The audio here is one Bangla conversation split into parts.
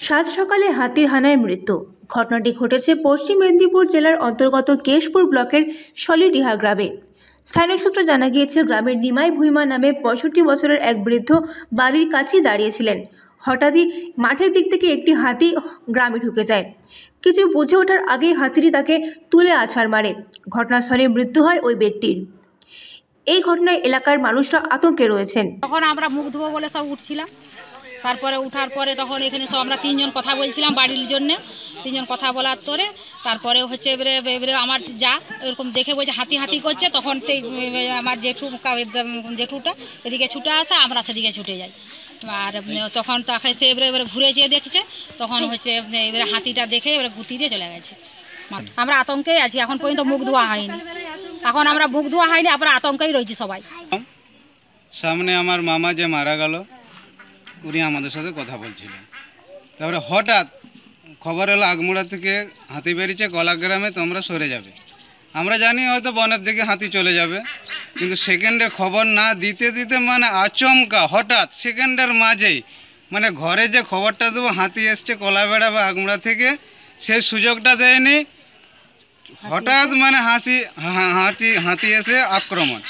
সাত সকালে হাতির হানায় মৃত্যু। ঘটনাটি ঘটেছে পশ্চিম মেদিনীপুর জেলার অন্তর্গত কেশপুর ব্লকের শলিডিহা গ্রামে। স্থানীয় সূত্রে জানা গিয়েছে, গ্রামের নিমাই ভুইমা নামে 65 বছরের এক বৃদ্ধ বাড়ির কাছেই দাঁড়িয়েছিলেন। হঠাৎই মাঠের দিক থেকে একটি হাতি গ্রামে ঢুকে যায়। কিছু বুঝে ওঠার আগেই হাতিটি তাকে তুলে আছাড় মারে। ঘটনাস্থলে মৃত্যু হয় ওই ব্যক্তির। এই ঘটনায় এলাকার মানুষরা আতঙ্কে রয়েছেন। তখন আমরা মুখ ধোবো বলে সব উঠছিলাম, তারপরে উঠার পরে তখন এখানে সব আমরা তিনজন কথা বলছিলাম বাড়ির জন্যে। তিনজন কথা বলার পরে তারপরে হচ্ছে এবারে আমার যা এরকম দেখে বলছে হাতি হাতি করছে, তখন সেই আমার জেঠুটা এদিকে ছুটে আসে, আমরা সেদিকে ছুটে যাই। আর তখন তাকে সে এবারে ঘুরে যেয়ে দেখছে, তখন হচ্ছে এবারে হাতিটা দেখে এবারে গুতি দিয়ে চলে গেছে। আমরা আতঙ্কেই আছি, এখন পর্যন্ত মুখ ধোয়া হয়নি। এখন আমরা মুখ ধোয়া হয়নি, আমরা আতঙ্কেই রয়েছি সবাই। সামনে আমার মামা যে মারা গেল, উনি আমাদের সাথে কথা বলছিলেন। তারপরে হঠাৎ খবর এলো আগমুড়া থেকে হাতি বেরিয়েছে কলাগ্রামে, তোমরা সরে যাবে। আমরা জানি হয়তো বনের দিকে হাতি চলে যাবে, কিন্তু সেকেন্ডের খবর না দিতে দিতে মানে আচমকা হঠাৎ সেকেন্ডের মাঝেই মানে ঘরে যে খবরটা দেবো হাতি এসছে কলাবেড়া বা আগমুড়া থেকে, সেই সুযোগটা দেয়নি। হঠাৎ মানে হাতি এসে আক্রমণ।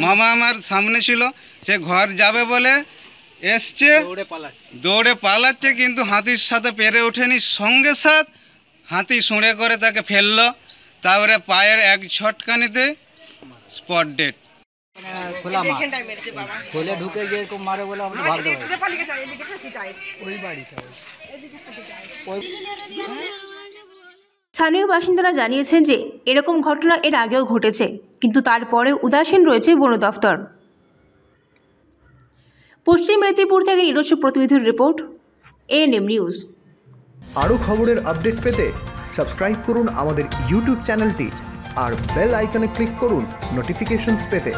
মামা আমার সামনে ছিল, সে ঘর যাবে বলে এসছে, দৌড়ে পালাচ্ছে, কিন্তু হাতির সাথে পেরে ওঠেনি। সঙ্গে সাথ হাতি শুঁড়ে করে তাকে ফেললো। তারপরে পায়ের এক ঝটকানিতে স্পট ডেড। খোলা মাঠ, খোলে ঢুকে গিয়ে এরকম মারে বলে আমরা ভাবতে পারি ওই বাড়িটা স্থানীয় বাসিন্দারা জানিয়েছেন যে এরকম ঘটনা এর আগেও ঘটেছে, কিন্তু তারপরে উদাসীন রয়েছে বন দফতর। পশ্চিম মেদিনীপুর থেকে নিজস্ব প্রতিনিধির রিপোর্ট, এএনএম নিউজ। আরও খবরের আপডেট পেতে সাবস্ক্রাইব করুন আমাদের ইউটিউব চ্যানেলটি আর বেল আইকনে ক্লিক করুন নোটিফিকেশনস পেতে।